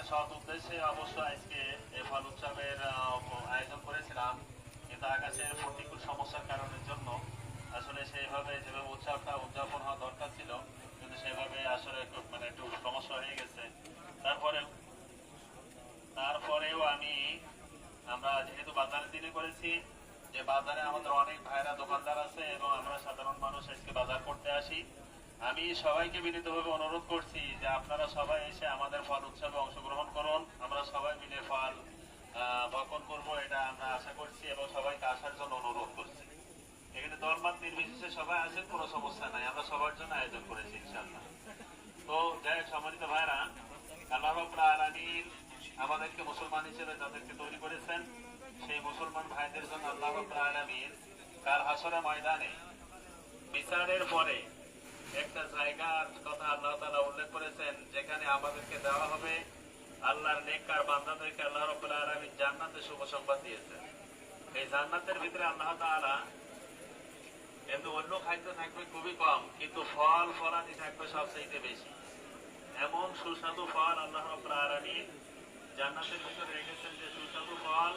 সৎ উদ্দেশ্যে অবশ্য আজকে এই ফল উৎসবের আয়োজন করেছিলাম, কিন্তু আকাশের প্রতিকূল সমস্যার কারণের জন্য আসলে সেইভাবে যেভাবে উৎসবটা উদযাপন হওয়া দরকার ছিল, কিন্তু সেভাবে আসলে একটু সমস্যা হয়ে গেছে। তারপরে তারপরেও আমরা যেহেতু বাজারের দিনে করেছি, যে বাজারে আমাদের অনেক ভাইরা দোকানদার আছে এবং আমরা সাধারণ মানুষ আজকে বাজার করতে আসি। আমি সবাইকে বিনীতভাবে অনুরোধ করছি যে আপনারা সবাই এসে আমাদের ফল উৎসবে অংশগ্রহণ করুন। আমরা সবাই মিলে ফল বপন করবো, এটা আমরা আশা করছি এবং সবাইকে আসার জন্য অনুরোধ করছি। এখানে দলমত নির্বিশেষে সবাই আসেন, কোনো সমস্যা নাই, আমরা সবার জন্য আয়োজন করেছি ইনশাআল্লাহ। তো যাই হোক, সম্মানিত ভাইরা, আল্লাহ রাব্বুল আলামিন আমাদেরকে মুসলমান হিসেবে যাদেরকে তৈরি করেছেন, সেই মুসলমান ভাইদের জন্য আল্লাহ রাব্বুল আলামিন কাল হাসরের ময়দানে বিচারের পরে একটা জায়গার কথা আল্লাহ তাআলা উল্লেখ করেছেন, যেখানে আমাদেরকে দেওয়া হবে আল্লাহর নেককার বান্দাদেরকে আল্লাহ রাব্বুল আলামিন জান্নাতের শুভ সংবাদ দিয়েছেন। এই জান্নাতের ভিতরে আল্লাহ তাআলা কিন্তু অন্য খাদ্য থাকবে খুবই কম, কিন্তু ফল ফলাদি থাকবে সবচেয়ে বেশি। এমন সুস্বাদু ফল আল্লাহ রাব্বুল আলামিন জান্নাতের ভিতরে রেখেছেন, যে সুস্বাদু ফল